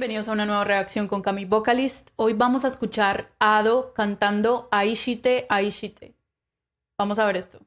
Bienvenidos a una nueva reacción con Cami Vocalist. Hoy vamos a escuchar a Ado cantando Aishite, Aishite. Vamos a ver esto.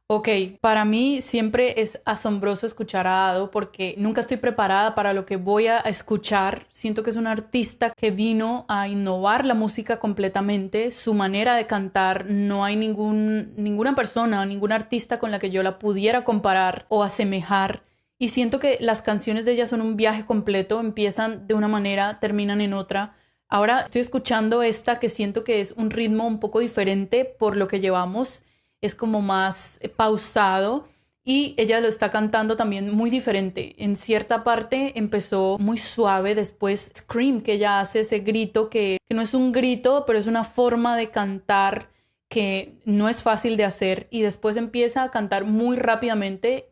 Ok, para mí siempre es asombroso escuchar a Ado porque nunca estoy preparada para lo que voy a escuchar. Siento que es un artista que vino a innovar la música completamente. Su manera de cantar, no hay ninguna persona, ningún artista con la que yo la pudiera comparar o asemejar. Y siento que las canciones de ella son un viaje completo, empiezan de una manera, terminan en otra. Ahora estoy escuchando esta que siento que es un ritmo un poco diferente por lo que llevamos. Es como más pausado y ella lo está cantando también muy diferente. En cierta parte empezó muy suave, después scream, que ella hace ese grito que no es un grito, pero es una forma de cantar que no es fácil de hacer, y después empieza a cantar muy rápidamente,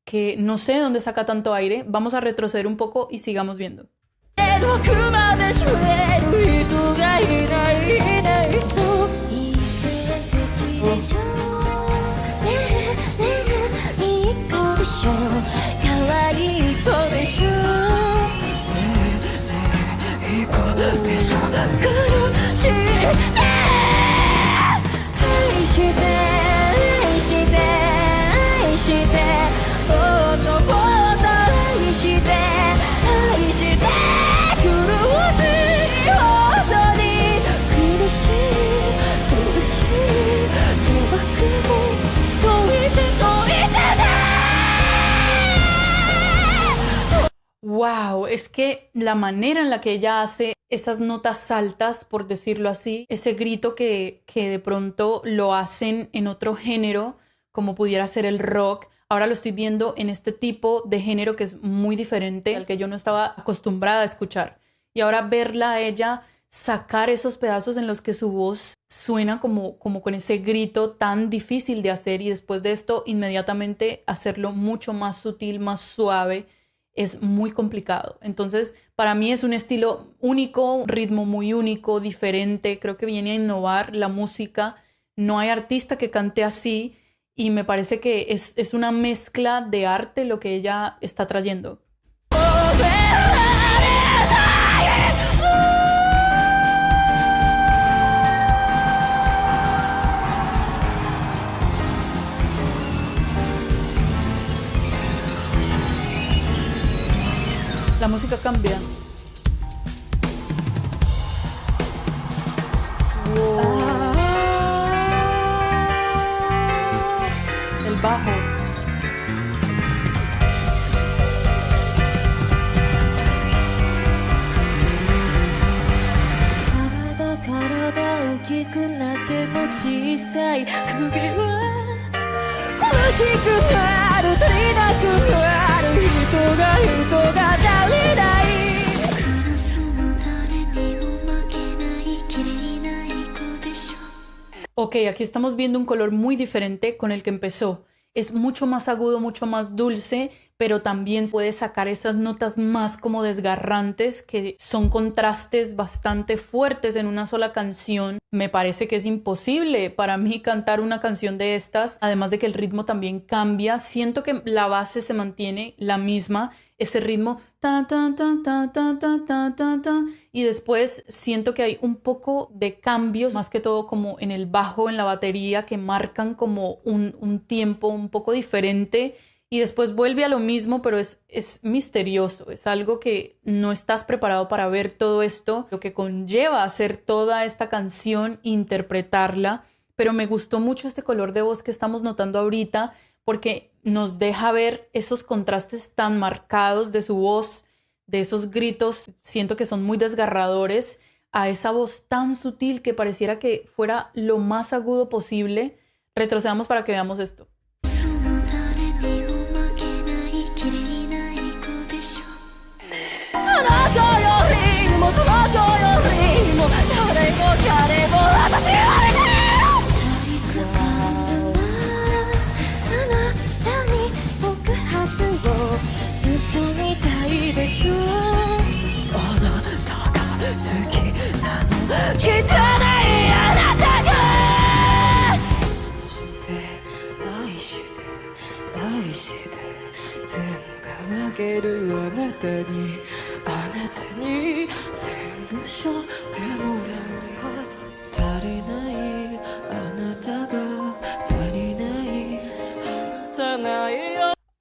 que no sé de dónde saca tanto aire. Vamos a retroceder un poco y sigamos viendo. Wow, es que la manera en la que ella hace esas notas altas, por decirlo así, ese grito que de pronto lo hacen en otro género, como pudiera ser el rock, ahora lo estoy viendo en este tipo de género que es muy diferente al que yo no estaba acostumbrada a escuchar. Y ahora verla a ella sacar esos pedazos en los que su voz suena como con ese grito tan difícil de hacer, y después de esto inmediatamente hacerlo mucho más sutil, más suave, es muy complicado. Entonces, para mí es un estilo único, un ritmo muy único, diferente. Creo que viene a innovar la música. No hay artista que cante así, y me parece que es una mezcla de arte lo que ella está trayendo. La música cambia. Wow. El bajo. Ok, aquí estamos viendo un color muy diferente con el que empezó. Es mucho más agudo, mucho más dulce, pero también puede sacar esas notas más como desgarrantes, que son contrastes bastante fuertes en una sola canción. Me parece que es imposible para mí cantar una canción de estas, además de que el ritmo también cambia. Siento que la base se mantiene la misma, ese ritmo ta ta ta ta ta ta ta ta ta, y después siento que hay un poco de cambios, más que todo como en el bajo, en la batería, que marcan como un tiempo un poco diferente, y después vuelve a lo mismo, pero es misterioso, es algo que no estás preparado para ver todo esto, lo que conlleva hacer toda esta canción, interpretarla. Pero me gustó mucho este color de voz que estamos notando ahorita, porque nos deja ver esos contrastes tan marcados de su voz, de esos gritos, siento que son muy desgarradores, a esa voz tan sutil que pareciera que fuera lo más agudo posible. Retrocedamos para que veamos esto.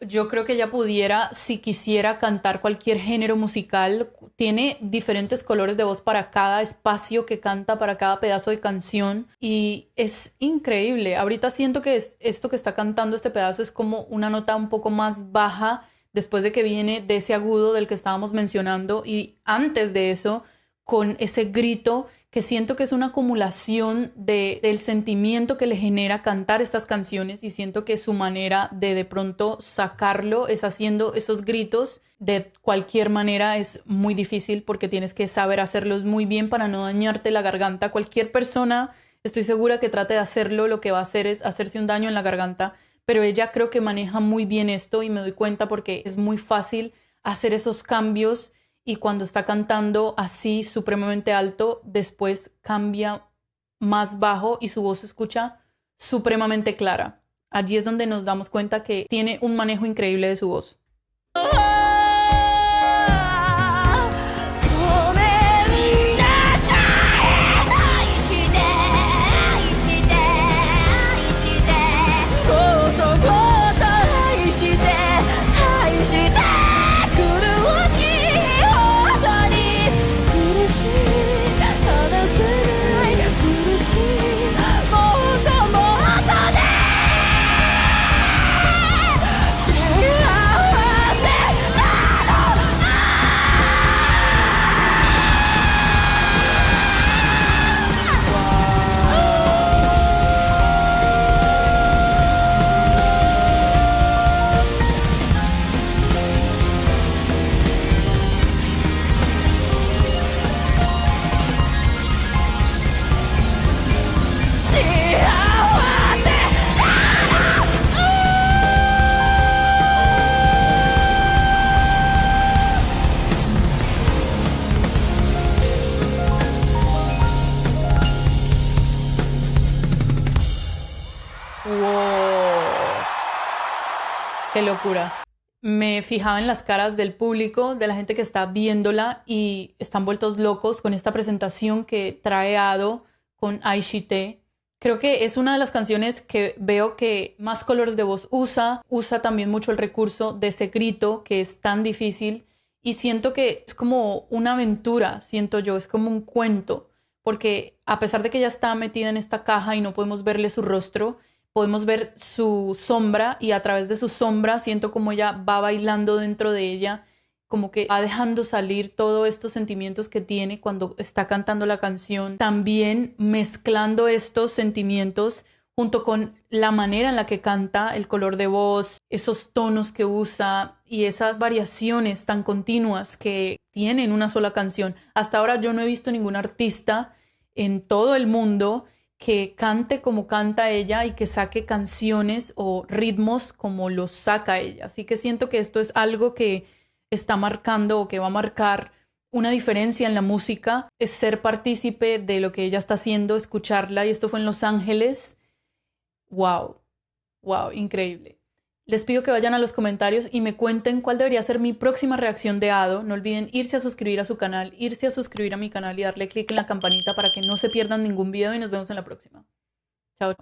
Yo creo que ella pudiera, si quisiera, cantar cualquier género musical. Tiene diferentes colores de voz para cada espacio que canta, para cada pedazo de canción. Y es increíble. Ahorita siento que esto que está cantando este pedazo es como una nota un poco más baja después de que viene de ese agudo del que estábamos mencionando. Y antes de eso, con ese grito que siento que es una acumulación del sentimiento que le genera cantar estas canciones, y siento que su manera de pronto sacarlo es haciendo esos gritos. De cualquier manera es muy difícil porque tienes que saber hacerlos muy bien para no dañarte la garganta. Cualquier persona, estoy segura, que trate de hacerlo, lo que va a hacer es hacerse un daño en la garganta, pero ella creo que maneja muy bien esto, y me doy cuenta porque es muy fácil hacer esos cambios. Y cuando está cantando así supremamente alto, después cambia más bajo y su voz se escucha supremamente clara. Allí es donde nos damos cuenta que tiene un manejo increíble de su voz. ¡Qué locura! Me fijaba en las caras del público, de la gente que está viéndola, y están vueltos locos con esta presentación que trae Ado con Aishite. Creo que es una de las canciones que veo que más colores de voz usa. Usa también mucho el recurso de ese grito que es tan difícil, y siento que es como una aventura, siento yo, es como un cuento, porque a pesar de que ella está metida en esta caja y no podemos verle su rostro, podemos ver su sombra, y a través de su sombra siento como ella va bailando dentro de ella, como que va dejando salir todos estos sentimientos que tiene cuando está cantando la canción. También mezclando estos sentimientos junto con la manera en la que canta, el color de voz, esos tonos que usa y esas variaciones tan continuas que tiene en una sola canción. Hasta ahora yo no he visto ningún artista en todo el mundo que cante como canta ella y que saque canciones o ritmos como los saca ella. Así que siento que esto es algo que está marcando, o que va a marcar una diferencia en la música, es ser partícipe de lo que ella está haciendo, escucharla. Y esto fue en Los Ángeles. ¡Wow! ¡Wow! Increíble. Les pido que vayan a los comentarios y me cuenten cuál debería ser mi próxima reacción de Ado. No olviden irse a suscribir a su canal, irse a suscribir a mi canal y darle click en la campanita para que no se pierdan ningún video, y nos vemos en la próxima. Chao.